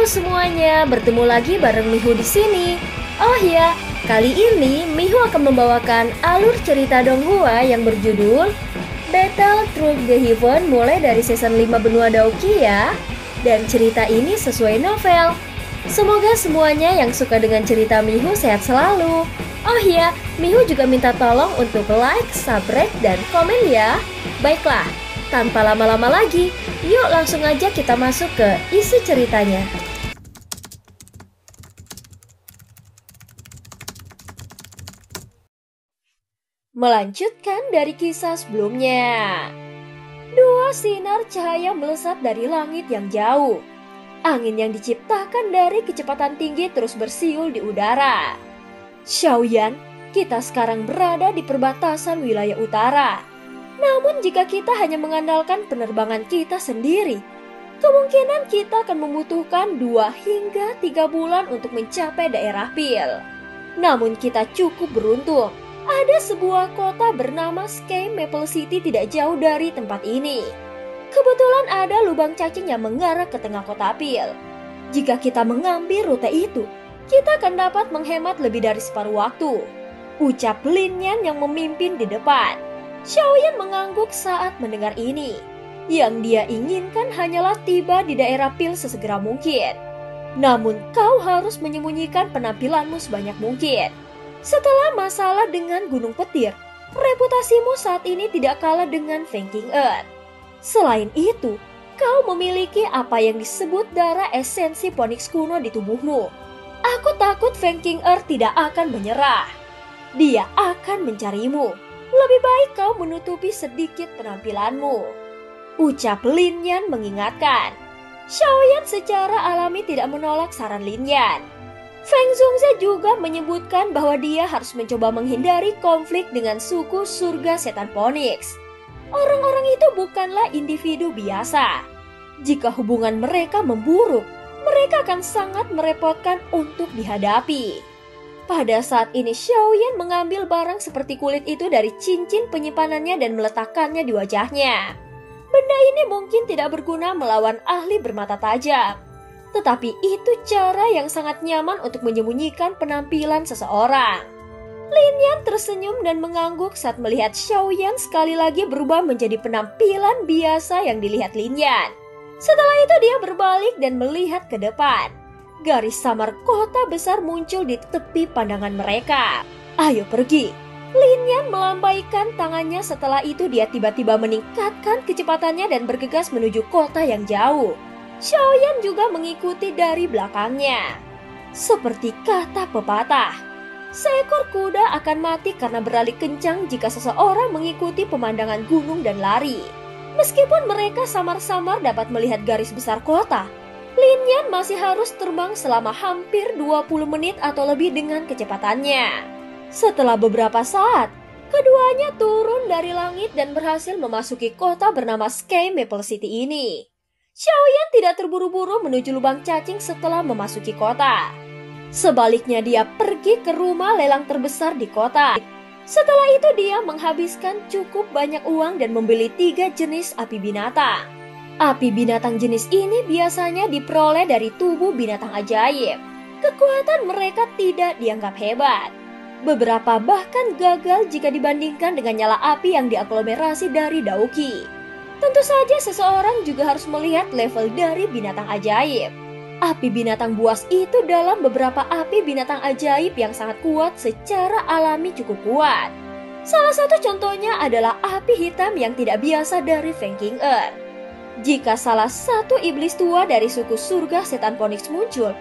Halo semuanya, bertemu lagi bareng Mihu di sini. Oh ya, kali ini Mihu akan membawakan alur cerita Donghua yang berjudul Battle Through the Heaven mulai dari season 5 benua Daoki ya. Dan cerita ini sesuai novel. Semoga semuanya yang suka dengan cerita Mihu sehat selalu. Oh ya, Mihu juga minta tolong untuk like, subscribe, dan komen ya. Baiklah, tanpa lama-lama lagi, yuk langsung aja kita masuk ke isi ceritanya. Melanjutkan dari kisah sebelumnya. Dua sinar cahaya melesat dari langit yang jauh. Angin yang diciptakan dari kecepatan tinggi terus bersiul di udara. Xiaoyan, kita sekarang berada di perbatasan wilayah utara. Namun jika kita hanya mengandalkan penerbangan kita sendiri, kemungkinan kita akan membutuhkan 2 hingga 3 bulan untuk mencapai daerah Pil. Namun kita cukup beruntung. Ada sebuah kota bernama Sky Maple City tidak jauh dari tempat ini. Kebetulan ada lubang cacing yang mengarah ke tengah kota Pil. Jika kita mengambil rute itu, kita akan dapat menghemat lebih dari separuh waktu. Ucap Lin Yan yang memimpin di depan. Xiaoyan mengangguk saat mendengar ini. Yang dia inginkan hanyalah tiba di daerah Pil sesegera mungkin. Namun kau harus menyembunyikan penampilanmu sebanyak mungkin. Setelah masalah dengan Gunung Petir, reputasimu saat ini tidak kalah dengan Feng King Earth. Selain itu, kau memiliki apa yang disebut darah esensi Phoenix kuno di tubuhmu. Aku takut Feng King Earth tidak akan menyerah. Dia akan mencarimu. Lebih baik kau menutupi sedikit penampilanmu. Ucap Lin Yan mengingatkan. Xiaoyan secara alami tidak menolak saran Lin Yan. Feng Zhongze juga menyebutkan bahwa dia harus mencoba menghindari konflik dengan suku surga setan Phoenix. Orang-orang itu bukanlah individu biasa. Jika hubungan mereka memburuk, mereka akan sangat merepotkan untuk dihadapi. Pada saat ini Xiaoyan mengambil barang seperti kulit itu dari cincin penyimpanannya dan meletakkannya di wajahnya. Benda ini mungkin tidak berguna melawan ahli bermata tajam. Tetapi itu cara yang sangat nyaman untuk menyembunyikan penampilan seseorang. Lin Yan tersenyum dan mengangguk saat melihat Xiaoyan sekali lagi berubah menjadi penampilan biasa yang dilihat Lin Yan. Setelah itu dia berbalik dan melihat ke depan. Garis samar kota besar muncul di tepi pandangan mereka. Ayo pergi. Lin Yan melambaikan tangannya, setelah itu dia tiba-tiba meningkatkan kecepatannya dan bergegas menuju kota yang jauh. Xiaoyan juga mengikuti dari belakangnya. Seperti kata pepatah, seekor kuda akan mati karena berlari kencang jika seseorang mengikuti pemandangan gunung dan lari. Meskipun mereka samar-samar dapat melihat garis besar kota, Lin Yan masih harus terbang selama hampir 20 menit atau lebih dengan kecepatannya. Setelah beberapa saat, keduanya turun dari langit dan berhasil memasuki kota bernama Sky Maple City ini. Xiaoyan tidak terburu-buru menuju lubang cacing setelah memasuki kota. Sebaliknya dia pergi ke rumah lelang terbesar di kota. Setelah itu dia menghabiskan cukup banyak uang dan membeli 3 jenis api binatang. Api binatang jenis ini biasanya diperoleh dari tubuh binatang ajaib. Kekuatan mereka tidak dianggap hebat. Beberapa bahkan gagal jika dibandingkan dengan nyala api yang diaglomerasi dari Daoki. Tentu saja seseorang juga harus melihat level dari binatang ajaib. Api binatang buas itu dalam beberapa api binatang ajaib yang sangat kuat secara alami cukup kuat. Salah satu contohnya adalah api hitam yang tidak biasa dari Feng King Earth. Jika salah satu iblis tua dari suku surga setan Phoenix muncul,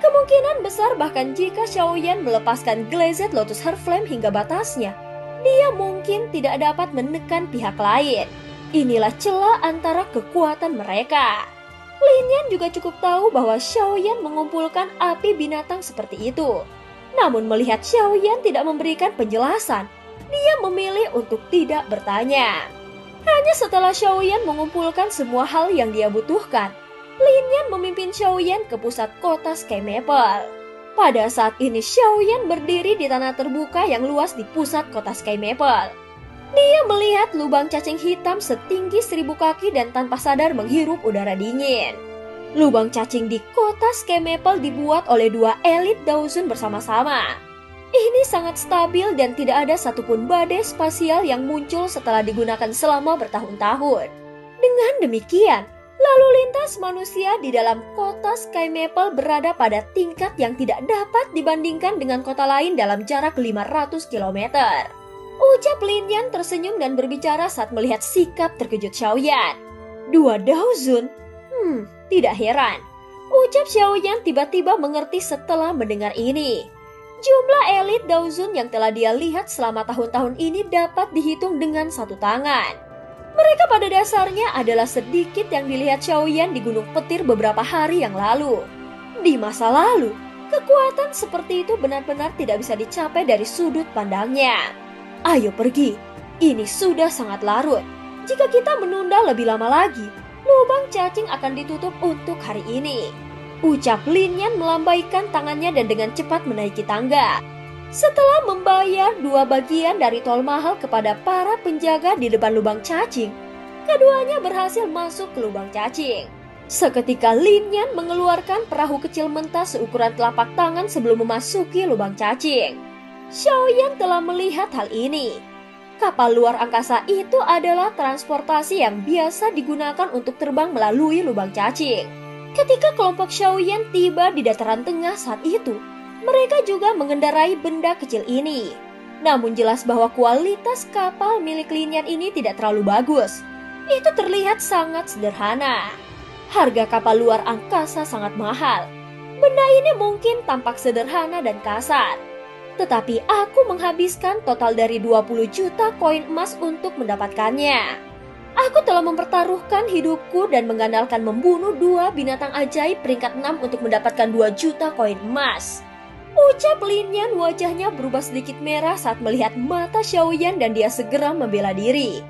kemungkinan besar bahkan jika Xiaoyan melepaskan Glazed Lotus Heart Flame hingga batasnya, dia mungkin tidak dapat menekan pihak lain. Inilah celah antara kekuatan mereka. Lin Yan juga cukup tahu bahwa Xiaoyan mengumpulkan api binatang seperti itu. Namun melihat Xiaoyan tidak memberikan penjelasan, dia memilih untuk tidak bertanya. Hanya setelah Xiaoyan mengumpulkan semua hal yang dia butuhkan, Lin Yan memimpin Xiaoyan ke pusat kota Sky Maple. Pada saat ini Xiaoyan berdiri di tanah terbuka yang luas di pusat kota Sky Maple. Dia melihat lubang cacing hitam setinggi 1000 kaki dan tanpa sadar menghirup udara dingin. Lubang cacing di kota Sky Maple dibuat oleh dua elit Dawson bersama-sama. Ini sangat stabil dan tidak ada satupun badai spasial yang muncul setelah digunakan selama bertahun-tahun. Dengan demikian, lalu lintas manusia di dalam kota Sky Maple berada pada tingkat yang tidak dapat dibandingkan dengan kota lain dalam jarak 500 km. Ucap Lin Yan tersenyum dan berbicara saat melihat sikap terkejut Xiaoyan. Dua Dawson? Tidak heran. Ucap Xiaoyan tiba-tiba mengerti setelah mendengar ini. Jumlah elit Dawson yang telah dia lihat selama tahun-tahun ini dapat dihitung dengan satu tangan. Mereka pada dasarnya adalah sedikit yang dilihat Xiaoyan di Gunung Petir beberapa hari yang lalu. Di masa lalu, kekuatan seperti itu benar-benar tidak bisa dicapai dari sudut pandangnya. Ayo pergi, ini sudah sangat larut. Jika kita menunda lebih lama lagi, lubang cacing akan ditutup untuk hari ini. Ucap Lin Yan melambaikan tangannya dan dengan cepat menaiki tangga. Setelah membayar 2 bagian dari tol mahal kepada para penjaga di depan lubang cacing, keduanya berhasil masuk ke lubang cacing. Seketika Lin Yan mengeluarkan perahu kecil mentah seukuran telapak tangan sebelum memasuki lubang cacing. Xiaoyan telah melihat hal ini. Kapal luar angkasa itu adalah transportasi yang biasa digunakan untuk terbang melalui lubang cacing. Ketika kelompok Xiaoyan tiba di dataran tengah saat itu, mereka juga mengendarai benda kecil ini. Namun jelas bahwa kualitas kapal milik Lin Yan ini tidak terlalu bagus. Itu terlihat sangat sederhana. Harga kapal luar angkasa sangat mahal. Benda ini mungkin tampak sederhana dan kasar. Tetapi aku menghabiskan total dari 20 juta koin emas untuk mendapatkannya. Aku telah mempertaruhkan hidupku dan mengandalkan membunuh 2 binatang ajaib peringkat 6 untuk mendapatkan 2 juta koin emas. Ucap Lin Yan wajahnya berubah sedikit merah saat melihat mata Xiaoyan dan dia segera membela diri.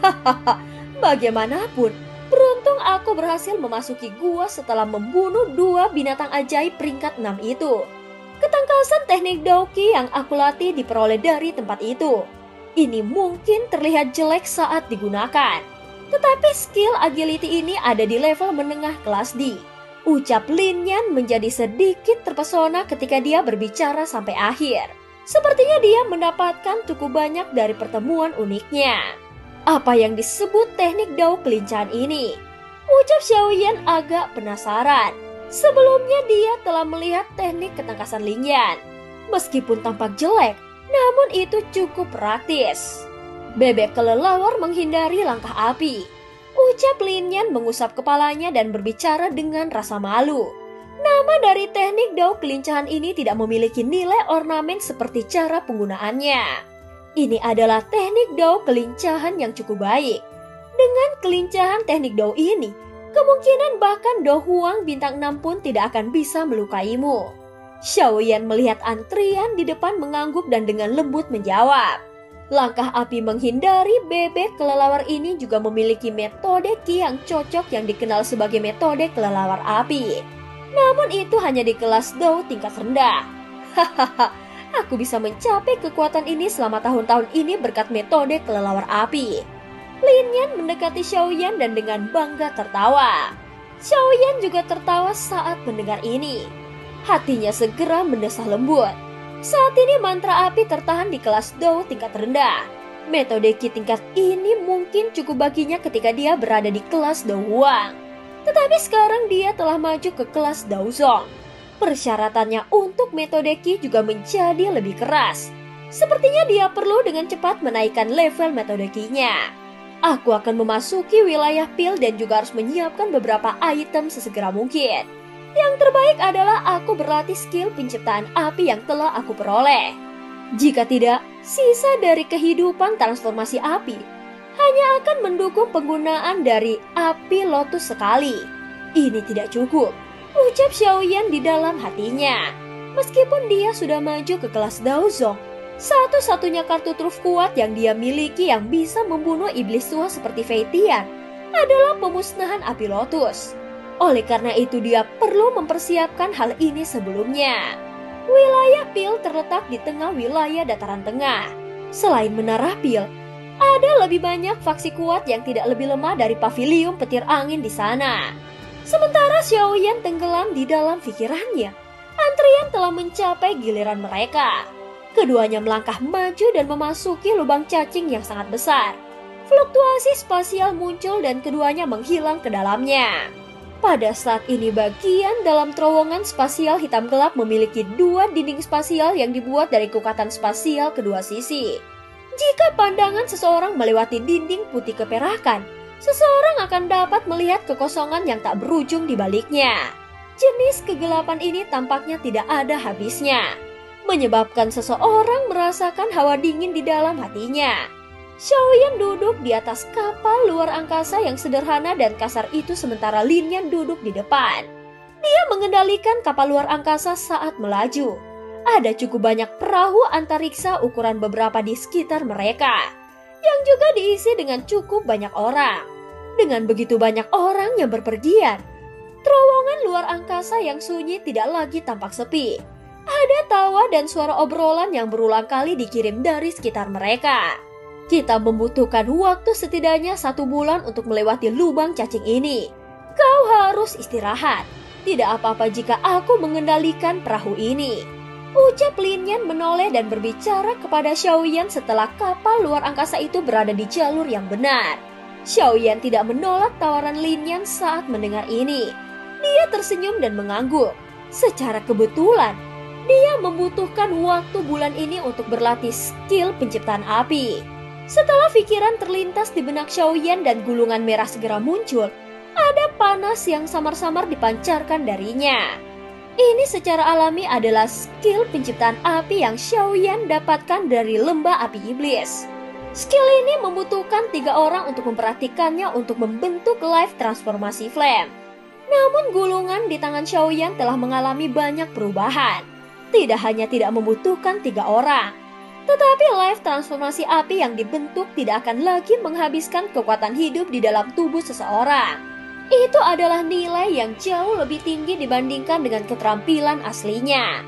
Hahaha, bagaimanapun, beruntung aku berhasil memasuki gua setelah membunuh 2 binatang ajaib peringkat 6 itu. Ketangkasan teknik Daoki yang aku latih diperoleh dari tempat itu. Ini mungkin terlihat jelek saat digunakan. Tetapi skill agility ini ada di level menengah kelas D. Ucap Lin Yan menjadi sedikit terpesona ketika dia berbicara sampai akhir. Sepertinya dia mendapatkan cukup banyak dari pertemuan uniknya. Apa yang disebut teknik Dao kelincahan ini? Ucap Xiaoyan agak penasaran. Sebelumnya dia telah melihat teknik ketangkasan Lin Yan. Meskipun tampak jelek, namun itu cukup praktis. Bebek kelelawar menghindari langkah api. Ucap Lin Yan mengusap kepalanya dan berbicara dengan rasa malu. Nama dari teknik Dao kelincahan ini tidak memiliki nilai ornamen seperti cara penggunaannya. Ini adalah teknik Dao kelincahan yang cukup baik. Dengan kelincahan teknik Dao ini, kemungkinan bahkan Do Huang bintang 6 pun tidak akan bisa melukaimu. Xiaoyan melihat antrian di depan mengangguk dan dengan lembut menjawab. Langkah api menghindari bebek kelelawar ini juga memiliki metode ki yang cocok yang dikenal sebagai metode kelelawar api. Namun itu hanya di kelas Dao tingkat rendah. Hahaha, aku bisa mencapai kekuatan ini selama tahun-tahun ini berkat metode kelelawar api. Lin Yan mendekati Xiaoyan dan dengan bangga tertawa. Xiaoyan juga tertawa saat mendengar ini. Hatinya segera mendesah lembut. Saat ini mantra api tertahan di kelas Dao tingkat rendah. Metode Qi tingkat ini mungkin cukup baginya ketika dia berada di kelas Dao Huang. Tetapi sekarang dia telah maju ke kelas Dao Zong. Persyaratannya untuk metode Qi juga menjadi lebih keras. Sepertinya dia perlu dengan cepat menaikkan level metode Qi-nya. Aku akan memasuki wilayah pil dan juga harus menyiapkan beberapa item sesegera mungkin. Yang terbaik adalah aku berlatih skill penciptaan api yang telah aku peroleh. Jika tidak, sisa dari kehidupan transformasi api hanya akan mendukung penggunaan dari api lotus sekali. Ini tidak cukup, ucap Xiaoyan di dalam hatinya. Meskipun dia sudah maju ke kelas Dao Zong, satu-satunya kartu truf kuat yang dia miliki yang bisa membunuh iblis tua seperti Fei Tian adalah pemusnahan api lotus. Oleh karena itu dia perlu mempersiapkan hal ini sebelumnya. Wilayah Pil terletak di tengah wilayah dataran tengah. Selain menara Pil, ada lebih banyak faksi kuat yang tidak lebih lemah dari pavilion petir angin di sana. Sementara Xiaoyan tenggelam di dalam pikirannya, antrian telah mencapai giliran mereka. Keduanya melangkah maju dan memasuki lubang cacing yang sangat besar. Fluktuasi spasial muncul dan keduanya menghilang ke dalamnya. Pada saat ini bagian dalam terowongan spasial hitam gelap memiliki dua dinding spasial yang dibuat dari kekuatan spasial kedua sisi. Jika pandangan seseorang melewati dinding putih keperakan, seseorang akan dapat melihat kekosongan yang tak berujung di baliknya. Jenis kegelapan ini tampaknya tidak ada habisnya, menyebabkan seseorang merasakan hawa dingin di dalam hatinya. Xiaoyan duduk di atas kapal luar angkasa yang sederhana dan kasar itu sementara Lin Yan duduk di depan. Dia mengendalikan kapal luar angkasa saat melaju. Ada cukup banyak perahu antariksa ukuran beberapa di sekitar mereka, yang juga diisi dengan cukup banyak orang. Dengan begitu banyak orang yang berpergian, terowongan luar angkasa yang sunyi tidak lagi tampak sepi. Ada tawa dan suara obrolan yang berulang kali dikirim dari sekitar mereka. Kita membutuhkan waktu setidaknya 1 bulan untuk melewati lubang cacing ini. Kau harus istirahat. Tidak apa-apa jika aku mengendalikan perahu ini. Ucap Lin Yan menoleh dan berbicara kepada Xiaoyan setelah kapal luar angkasa itu berada di jalur yang benar. Xiaoyan tidak menolak tawaran Lin Yan saat mendengar ini. Dia tersenyum dan mengangguk. Secara kebetulan, dia membutuhkan waktu bulan ini untuk berlatih skill penciptaan api. Setelah pikiran terlintas di benak Xiaoyan dan gulungan merah segera muncul, ada panas yang samar-samar dipancarkan darinya. Ini secara alami adalah skill penciptaan api yang Xiaoyan dapatkan dari lembah api iblis. Skill ini membutuhkan 3 orang untuk memperhatikannya untuk membentuk life transformasi flame. Namun gulungan di tangan Xiaoyan telah mengalami banyak perubahan. Tidak hanya tidak membutuhkan 3 orang, tetapi life transformasi api yang dibentuk tidak akan lagi menghabiskan kekuatan hidup di dalam tubuh seseorang. Itu adalah nilai yang jauh lebih tinggi dibandingkan dengan keterampilan aslinya.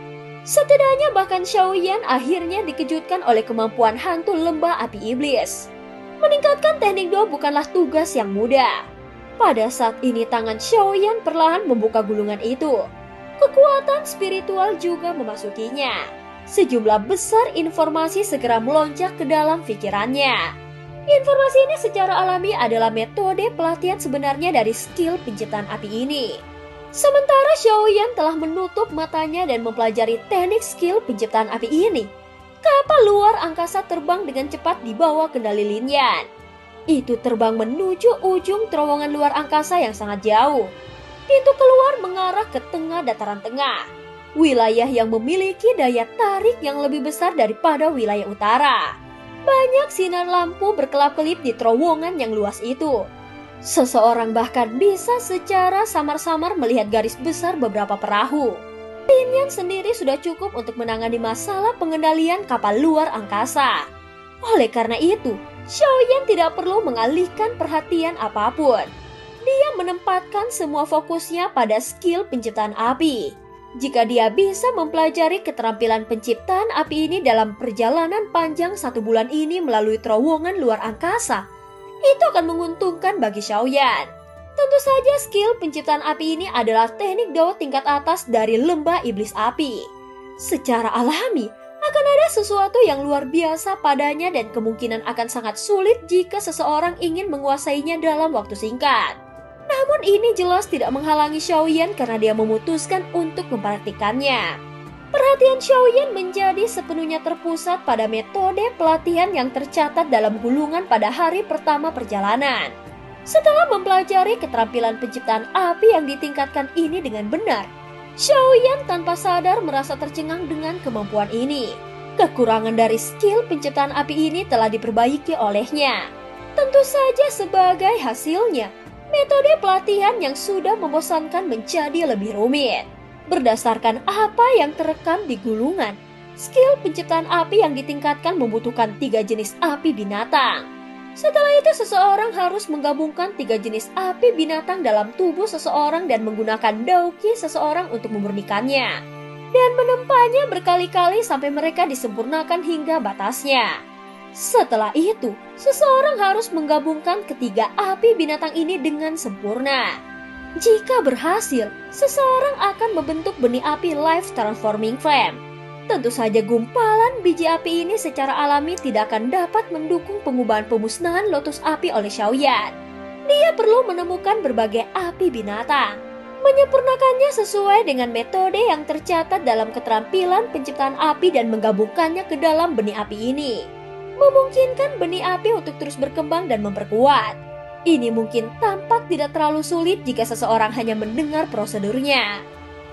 Setidaknya bahkan Xiaoyan akhirnya dikejutkan oleh kemampuan hantu lembah api iblis. Meningkatkan teknik doa bukanlah tugas yang mudah. Pada saat ini tangan Xiaoyan perlahan membuka gulungan itu. Kekuatan spiritual juga memasukinya. Sejumlah besar informasi segera melonjak ke dalam pikirannya. Informasi ini secara alami adalah metode pelatihan sebenarnya dari skill penciptaan api ini. Sementara Xiaoyan telah menutup matanya dan mempelajari teknik skill penciptaan api ini, kapal luar angkasa terbang dengan cepat di bawah kendali Lin Yan. Itu terbang menuju ujung terowongan luar angkasa yang sangat jauh. Pintu keluar mengarah ke tengah dataran tengah, wilayah yang memiliki daya tarik yang lebih besar daripada wilayah utara. Banyak sinar lampu berkelap-kelip di terowongan yang luas itu. Seseorang bahkan bisa secara samar-samar melihat garis besar beberapa perahu. Lin Yan sendiri sudah cukup untuk menangani masalah pengendalian kapal luar angkasa. Oleh karena itu, Xiaoyan tidak perlu mengalihkan perhatian apapun. Dia menempatkan semua fokusnya pada skill penciptaan api. Jika dia bisa mempelajari keterampilan penciptaan api ini dalam perjalanan panjang 1 bulan ini melalui terowongan luar angkasa, itu akan menguntungkan bagi Xiaoyan. Tentu saja skill penciptaan api ini adalah teknik dao tingkat atas dari lembah iblis api. Secara alami, akan ada sesuatu yang luar biasa padanya dan kemungkinan akan sangat sulit jika seseorang ingin menguasainya dalam waktu singkat. Namun ini jelas tidak menghalangi Xiaoyan karena dia memutuskan untuk mempraktikannya. Perhatian Xiaoyan menjadi sepenuhnya terpusat pada metode pelatihan yang tercatat dalam gulungan pada hari pertama perjalanan. Setelah mempelajari keterampilan penciptaan api yang ditingkatkan ini dengan benar, Xiaoyan tanpa sadar merasa tercengang dengan kemampuan ini. Kekurangan dari skill penciptaan api ini telah diperbaiki olehnya. Tentu saja sebagai hasilnya, metode pelatihan yang sudah membosankan menjadi lebih rumit. Berdasarkan apa yang terekam di gulungan, skill penciptaan api yang ditingkatkan membutuhkan 3 jenis api binatang. Setelah itu seseorang harus menggabungkan 3 jenis api binatang dalam tubuh seseorang dan menggunakan daoki seseorang untuk memurnikannya. Dan menempanya berkali-kali sampai mereka disempurnakan hingga batasnya. Setelah itu, seseorang harus menggabungkan ketiga api binatang ini dengan sempurna. Jika berhasil, seseorang akan membentuk benih api Life Transforming Flame. Tentu saja gumpalan biji api ini secara alami tidak akan dapat mendukung pengubahan pemusnahan lotus api oleh Xiaoyan. Dia perlu menemukan berbagai api binatang, menyempurnakannya sesuai dengan metode yang tercatat dalam keterampilan penciptaan api dan menggabungkannya ke dalam benih api ini. Memungkinkan benih api untuk terus berkembang dan memperkuat. Ini mungkin tampak tidak terlalu sulit jika seseorang hanya mendengar prosedurnya.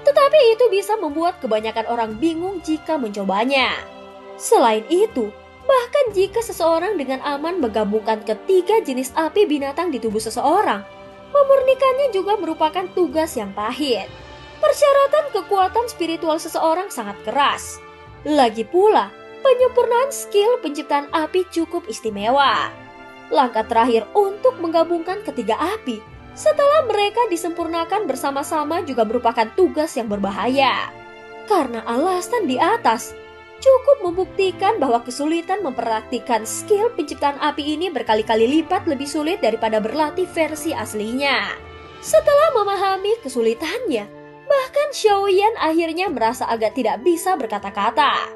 Tetapi itu bisa membuat kebanyakan orang bingung jika mencobanya. Selain itu, bahkan jika seseorang dengan aman menggabungkan ketiga jenis api binatang di tubuh seseorang, memurnikannya juga merupakan tugas yang pahit. Persyaratan kekuatan spiritual seseorang sangat keras. Lagi pula, penyempurnaan skill penciptaan api cukup istimewa. Langkah terakhir untuk menggabungkan ketiga api setelah mereka disempurnakan bersama-sama juga merupakan tugas yang berbahaya. Karena alasan di atas, cukup membuktikan bahwa kesulitan mempraktikkan skill penciptaan api ini berkali-kali lipat lebih sulit daripada berlatih versi aslinya. Setelah memahami kesulitannya, bahkan Xiaoyan akhirnya merasa agak tidak bisa berkata-kata.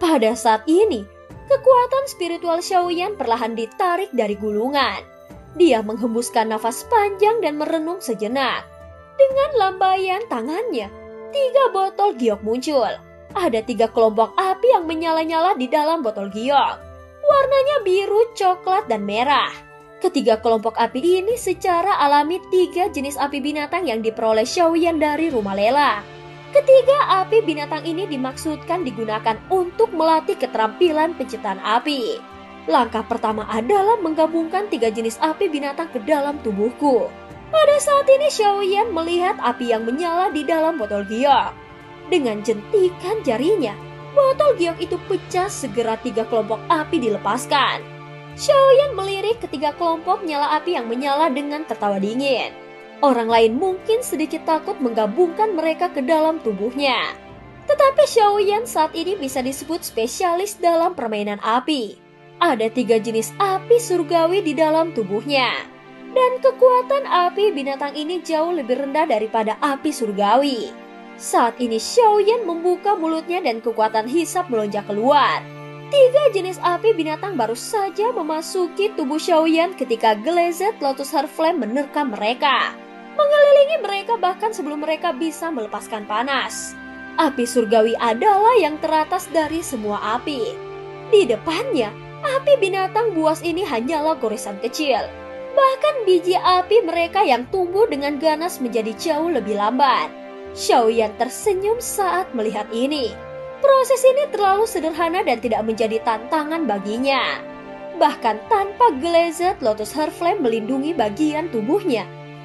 Pada saat ini, kekuatan spiritual Xiaoyan perlahan ditarik dari gulungan. Dia menghembuskan nafas panjang dan merenung sejenak. Dengan lambaian tangannya, 3 botol giok muncul. Ada 3 kelompok api yang menyala-nyala di dalam botol giok. Warnanya biru, coklat, dan merah. Ketiga kelompok api ini secara alami 3 jenis api binatang yang diperoleh Xiaoyan dari rumah lelang. Ketiga api binatang ini dimaksudkan digunakan untuk melatih keterampilan penciptaan api. Langkah pertama adalah menggabungkan 3 jenis api binatang ke dalam tubuhku. Pada saat ini Xiaoyan melihat api yang menyala di dalam botol giok. Dengan jentikan jarinya, botol giok itu pecah segera 3 kelompok api dilepaskan. Xiaoyan melirik ketiga kelompok nyala api yang menyala dengan tertawa dingin. Orang lain mungkin sedikit takut menggabungkan mereka ke dalam tubuhnya. Tetapi Xiaoyan saat ini bisa disebut spesialis dalam permainan api. Ada 3 jenis api surgawi di dalam tubuhnya. Dan kekuatan api binatang ini jauh lebih rendah daripada api surgawi. Saat ini Xiaoyan membuka mulutnya dan kekuatan hisap melonjak keluar. 3 jenis api binatang baru saja memasuki tubuh Xiaoyan ketika Glazed Lotus Heart Flame menerkam mereka. Mengelilingi mereka bahkan sebelum mereka bisa melepaskan panas. Api surgawi adalah yang teratas dari semua api. Di depannya, api binatang buas ini hanyalah goresan kecil. Bahkan biji api mereka yang tumbuh dengan ganas menjadi jauh lebih lambat. Xiaoyan tersenyum saat melihat ini. Proses ini terlalu sederhana dan tidak menjadi tantangan baginya. Bahkan tanpa Glazed Lotus Heart Flame melindungi bagian tubuhnya,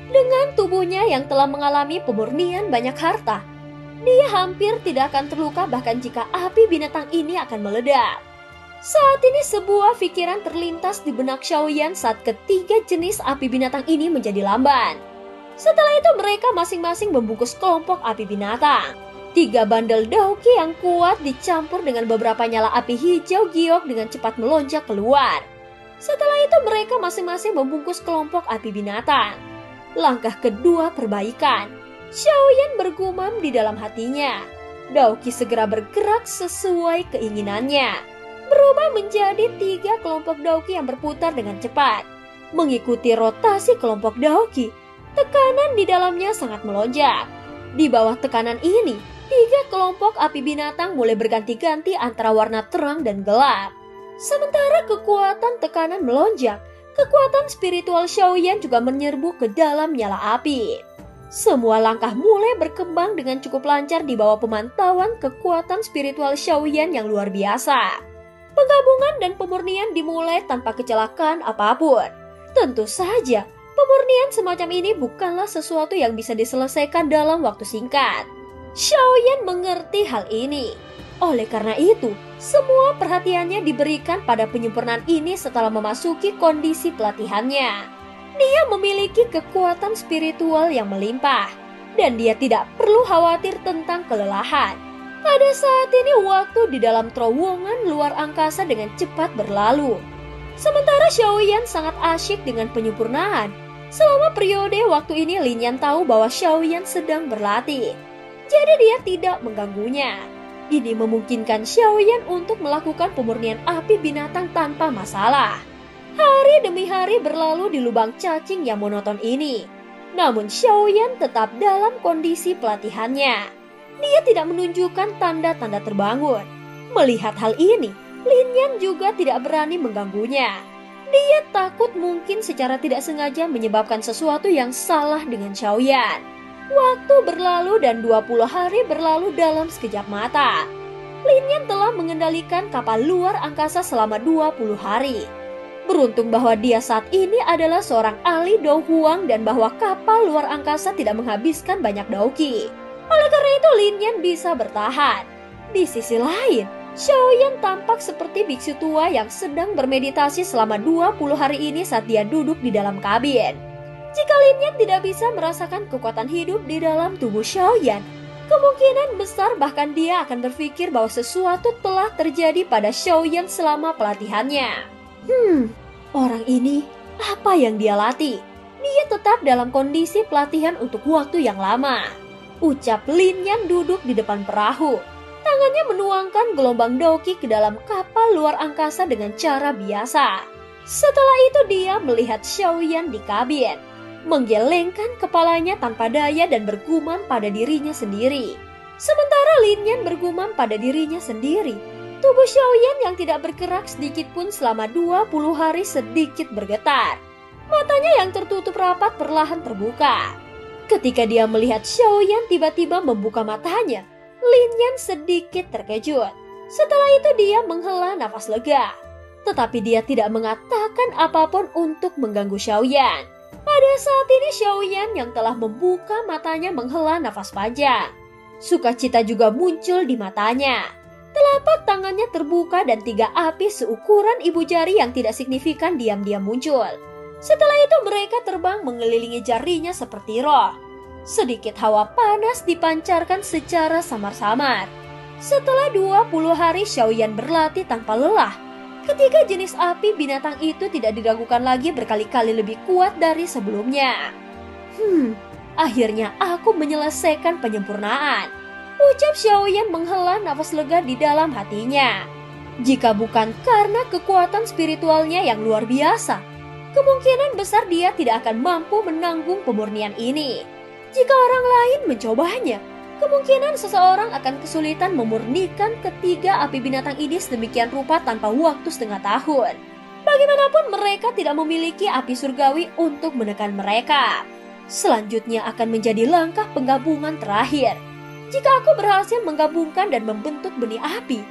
dengan tubuhnya yang telah mengalami pemurnian banyak harta, dia hampir tidak akan terluka bahkan jika api binatang ini akan meledak. Saat ini sebuah pikiran terlintas di benak Xiaoyan saat ketiga jenis api binatang ini menjadi lamban. Setelah itu mereka masing-masing membungkus kelompok api binatang. 3 bandel dauki yang kuat dicampur dengan beberapa nyala api hijau giok dengan cepat melonjak keluar. Setelah itu mereka masing-masing membungkus kelompok api binatang. Langkah kedua perbaikan. Xiaoyan bergumam di dalam hatinya. Dauki segera bergerak sesuai keinginannya. Berubah menjadi 3 kelompok dauki yang berputar dengan cepat. Mengikuti rotasi kelompok dauki, tekanan di dalamnya sangat melonjak. Di bawah tekanan ini, 3 kelompok api binatang mulai berganti-ganti antara warna terang dan gelap. Sementara kekuatan tekanan melonjak, kekuatan spiritual Xiaoyan juga menyerbu ke dalam nyala api. Semua langkah mulai berkembang dengan cukup lancar di bawah pemantauan kekuatan spiritual Xiaoyan yang luar biasa. Penggabungan dan pemurnian dimulai tanpa kecelakaan apapun. Tentu saja, pemurnian semacam ini bukanlah sesuatu yang bisa diselesaikan dalam waktu singkat. Xiaoyan mengerti hal ini. Oleh karena itu, semua perhatiannya diberikan pada penyempurnaan ini setelah memasuki kondisi pelatihannya. Dia memiliki kekuatan spiritual yang melimpah, dan dia tidak perlu khawatir tentang kelelahan. Pada saat ini waktu di dalam terowongan luar angkasa dengan cepat berlalu. Sementara Xiaoyan sangat asyik dengan penyempurnaan, Selama periode waktu ini Lin Yan tahu bahwa Xiaoyan sedang berlatih. Jadi dia tidak mengganggunya. Ini memungkinkan Xiaoyan untuk melakukan pemurnian api binatang tanpa masalah. Hari demi hari berlalu di lubang cacing yang monoton ini. Namun Xiaoyan tetap dalam kondisi pelatihannya. Dia tidak menunjukkan tanda-tanda terbangun. Melihat hal ini, Lin Yan juga tidak berani mengganggunya. Dia takut mungkin secara tidak sengaja menyebabkan sesuatu yang salah dengan Xiaoyan. Waktu berlalu dan 20 hari berlalu dalam sekejap mata. Lin Yan telah mengendalikan kapal luar angkasa selama 20 hari. Beruntung bahwa dia saat ini adalah seorang ahli Dou Huang dan bahwa kapal luar angkasa tidak menghabiskan banyak dauki. Oleh karena itu Lin Yan bisa bertahan. Di sisi lain, Xiaoyan tampak seperti biksu tua yang sedang bermeditasi selama 20 hari ini saat dia duduk di dalam kabin. Jika Lin Yan tidak bisa merasakan kekuatan hidup di dalam tubuh Xiaoyan, kemungkinan besar bahkan dia akan berpikir bahwa sesuatu telah terjadi pada Xiaoyan selama pelatihannya. Orang ini apa yang dia latih? Dia tetap dalam kondisi pelatihan untuk waktu yang lama. Ucap Lin Yan duduk di depan perahu. Tangannya menuangkan gelombang dauki ke dalam kapal luar angkasa dengan cara biasa. Setelah itu dia melihat Xiaoyan di kabin, menggelengkan kepalanya tanpa daya dan bergumam pada dirinya sendiri. Sementara Lin Yan bergumam pada dirinya sendiri, tubuh Xiaoyan yang tidak bergerak sedikit pun selama 20 hari sedikit bergetar. Matanya yang tertutup rapat perlahan terbuka. Ketika dia melihat Xiaoyan tiba-tiba membuka matanya, Lin Yan sedikit terkejut. Setelah itu dia menghela nafas lega. Tetapi dia tidak mengatakan apapun untuk mengganggu Xiaoyan. Pada saat ini Xiaoyan yang telah membuka matanya menghela nafas panjang. Sukacita juga muncul di matanya. Telapak tangannya terbuka dan 3 api seukuran ibu jari yang tidak signifikan diam-diam muncul. Setelah itu mereka terbang mengelilingi jarinya seperti roh. Sedikit hawa panas dipancarkan secara samar-samar. Setelah 20 hari Xiaoyan berlatih tanpa lelah, ketiga jenis api binatang itu tidak diragukan lagi berkali-kali lebih kuat dari sebelumnya. Akhirnya aku menyelesaikan penyempurnaan. Ucap Xiaoyan menghela nafas lega di dalam hatinya. Jika bukan karena kekuatan spiritualnya yang luar biasa, kemungkinan besar dia tidak akan mampu menanggung pemurnian ini. Jika orang lain mencobanya, kemungkinan seseorang akan kesulitan memurnikan ketiga api binatang ini sedemikian rupa tanpa waktu setengah tahun. Bagaimanapun mereka tidak memiliki api surgawi untuk menekan mereka. Selanjutnya akan menjadi langkah penggabungan terakhir. Jika aku berhasil menggabungkan dan membentuk benih api,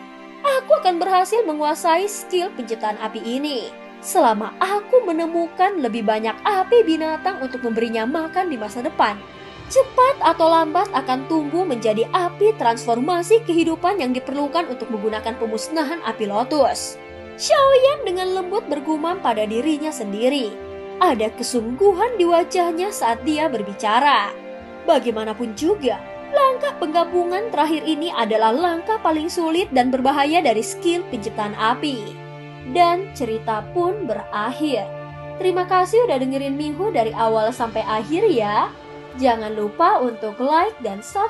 aku akan berhasil menguasai skill penciptaan api ini. Selama aku menemukan lebih banyak api binatang untuk memberinya makan di masa depan, cepat atau lambat akan tumbuh menjadi api transformasi kehidupan yang diperlukan untuk menggunakan pemusnahan api lotus. Xiaoyan dengan lembut bergumam pada dirinya sendiri. Ada kesungguhan di wajahnya saat dia berbicara. Bagaimanapun juga, langkah penggabungan terakhir ini adalah langkah paling sulit dan berbahaya dari skill penciptaan api. Dan cerita pun berakhir. Terima kasih udah dengerin Miho dari awal sampai akhir ya. Jangan lupa untuk like dan subscribe